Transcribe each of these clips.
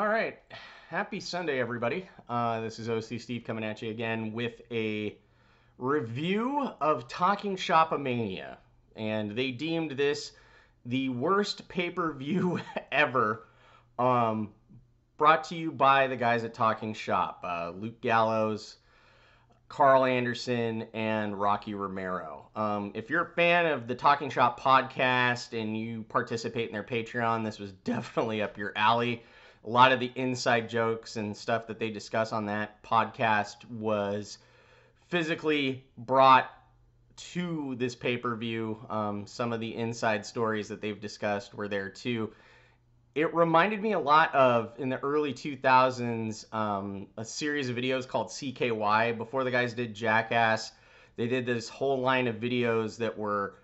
All right. Happy Sunday, everybody. This is OC Steve coming at you again with a review of Talking Shopomania. And they deemed this the worst pay per view ever. Um, Brought to you by the guys at Talking Shop, Luke Gallows, Carl Anderson, and Rocky Romero. If you're a fan of the Talking Shop podcast and you participate in their Patreon, this was definitely up your alley. A lot of the inside jokes and stuff that they discuss on that podcast was physically brought to this pay per view. Some of the inside stories that they've discussed were there too. It reminded me a lot of, in the early 2000s, a series of videos called CKY. Before the guys did Jackass, they did this whole line of videos that were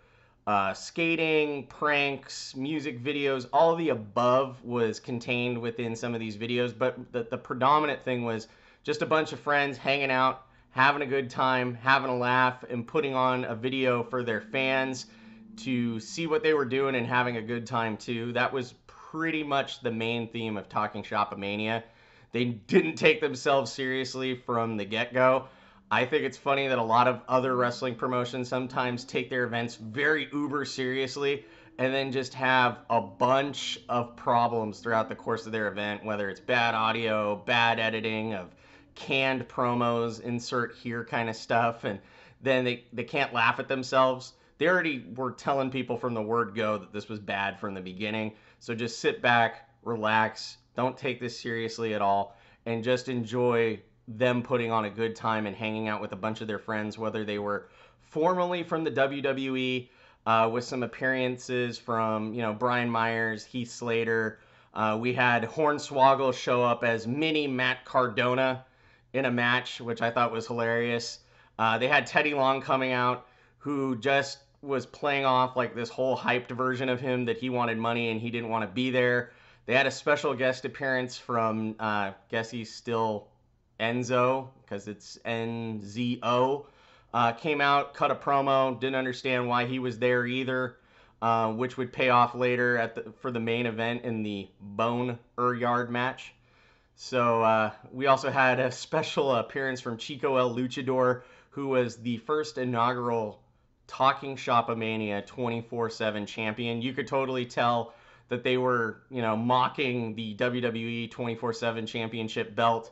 skating, pranks, music videos. All of the above was contained within some of these videos, but the predominant thing was just a bunch of friends hanging out, having a good time, having a laugh, and putting on a video for their fans to see what they were doing and having a good time too. That was pretty much the main theme of Talking Shopomania. They didn't take themselves seriously from the get-go. I think it's funny that a lot of other wrestling promotions sometimes take their events very uber seriously and then just have a bunch of problems throughout the course of their event, whether it's bad audio, bad editing of canned promos, insert here kind of stuff, and then they can't laugh at themselves. They already were telling people from the word go that this was bad from the beginning. So just sit back, relax, don't take this seriously at all, and just enjoy them putting on a good time and hanging out with a bunch of their friends, whether they were formerly from the WWE, with some appearances from, Brian Myers, Heath Slater. We had Hornswoggle show up as mini Matt Cardona in a match, which I thought was hilarious. They had Teddy Long coming out, who just was playing off like this whole hyped version of him that he wanted money and he didn't want to be there. They had a special guest appearance from, guess he's still Enzo, because it's NZO. Came out, cut a promo, didn't understand why he was there either, which would pay off later for the main event in the Bone Yard match. So we also had a special appearance from Chico El Luchador, who was the first inaugural Talking Shopomania 24/7 champion. You could totally tell that they were, mocking the WWE 24/7 championship belt,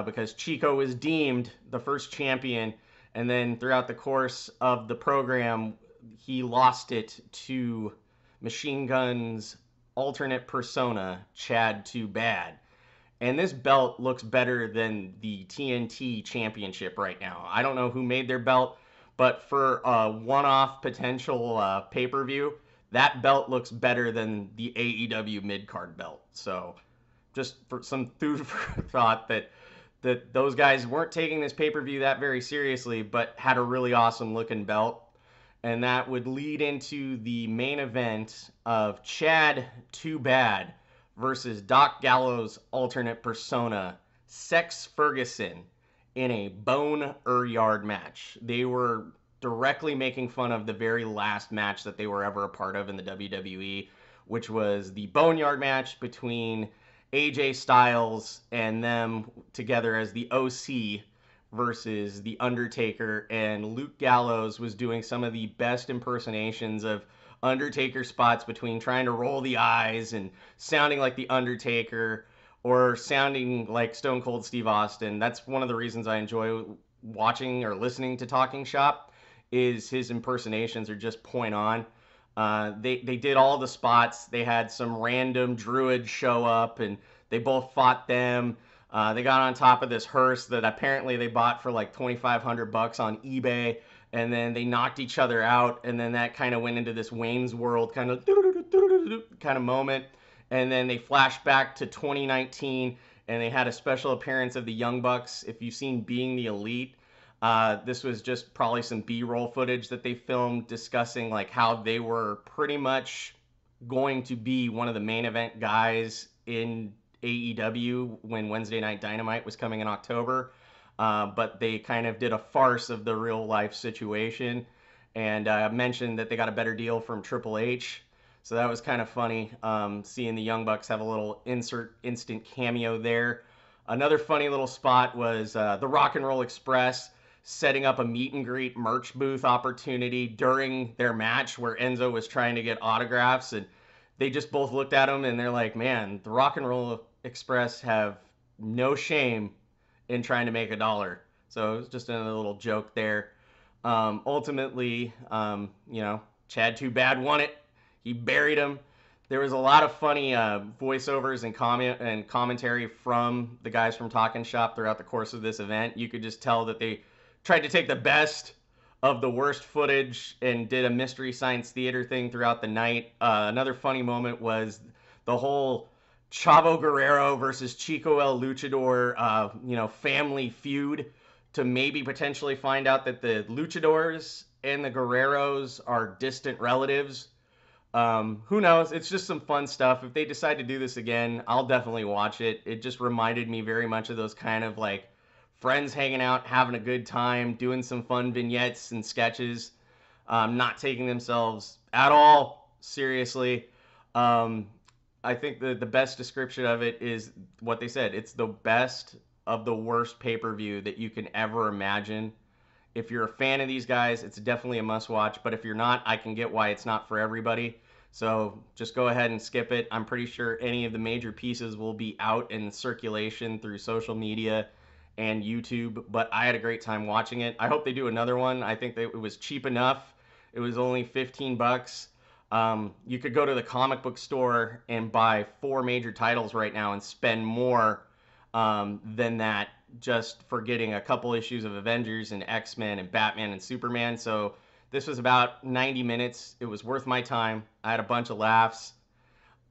because Chico was deemed the first champion, and then throughout the course of the program, he lost it to Machine Gun's alternate persona, Chad Too Bad. And this belt looks better than the TNT championship right now. I don't know who made their belt, but for a one-off potential pay-per-view, that belt looks better than the AEW mid-card belt. So just for some food for thought that those guys weren't taking this pay-per-view that very seriously, but had a really awesome looking belt. And that would lead into the main event of Chad Too Bad versus Doc Gallows' alternate persona, Sex Ferguson, in a Bone Yard match. They were directly making fun of the very last match that they were ever a part of in the WWE, which was the Boneyard match between AJ Styles and them together as the OC versus The Undertaker. And Luke Gallows was doing some of the best impersonations of Undertaker spots, between trying to roll the eyes and sounding like The Undertaker or sounding like Stone Cold Steve Austin. That's one of the reasons I enjoy watching or listening to Talking Shop, is his impersonations are just point on. They did all the spots. They had some random druid show up and they both fought them. They got on top of this hearse that apparently they bought for like $2,500 on eBay, and then they knocked each other out, and then that kind of went into this Wayne's World kind of moment. And then they flashed back to 2019, and they had a special appearance of the Young Bucks. If you've seen Being the Elite, this was just probably some B-roll footage that they filmed discussing like how they were pretty much going to be one of the main event guys in AEW when Wednesday Night Dynamite was coming in October. But they kind of did a farce of the real life situation, and mentioned that they got a better deal from Triple H. So that was kind of funny, seeing the Young Bucks have a little instant cameo there. Another funny little spot was the Rock and Roll Express setting up a meet and greet merch booth opportunity during their match where Enzo was trying to get autographs, and they just both looked at him and they're like, man, the Rock and Roll Express have no shame in trying to make a dollar. So it was just another little joke there. Ultimately, Chad Too Bad won it. He buried him. There was a lot of funny voiceovers and commentary from the guys from Talking Shop throughout the course of this event. You could just tell that they tried to take the best of the worst footage and did a mystery science theater thing throughout the night. Another funny moment was the whole Chavo Guerrero versus Chico El Luchador, family feud, to maybe potentially find out that the Luchadors and the Guerreros are distant relatives. Who knows? It's just some fun stuff. If they decide to do this again, I'll definitely watch it. It just reminded me very much of those kind of like friends hanging out, having a good time, doing some fun vignettes and sketches, not taking themselves at all seriously. Um, I think the best description of it is what they said. It's the best of the worst pay-per-view that you can ever imagine. If you're a fan of these guys, it's definitely a must watch. But if you're not, I can get why it's not for everybody. So just go ahead and skip it. I'm pretty sure any of the major pieces will be out in circulation through social media and YouTube. But I had a great time watching it. I hope they do another one. I think that it was cheap enough. It was only 15 bucks. You could go to the comic book store and buy 4 major titles right now and spend more than that just for getting a couple issues of Avengers and X-Men and Batman and Superman. So this was about 90 minutes. It was worth my time. I had a bunch of laughs.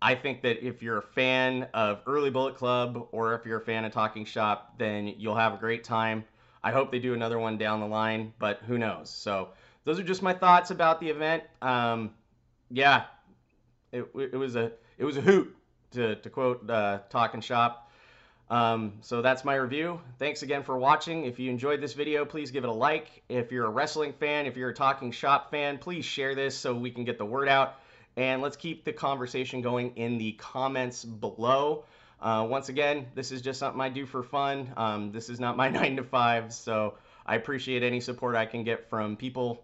I think that if you're a fan of Early Bullet Club or if you're a fan of Talking Shop, then you'll have a great time. I hope they do another one down the line, but who knows? So those are just my thoughts about the event. Yeah, it was a hoot to quote Talking Shop. So that's my review. Thanks again for watching. If you enjoyed this video, please give it a like. If you're a wrestling fan, if you're a Talking Shop fan, please share this so we can get the word out. And let's keep the conversation going in the comments below. Once again, this is just something I do for fun. This is not my 9 to 5, so I appreciate any support I can get from people.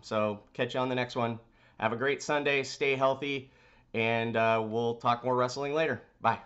So catch you on the next one. Have a great Sunday. Stay healthy, and we'll talk more wrestling later. Bye.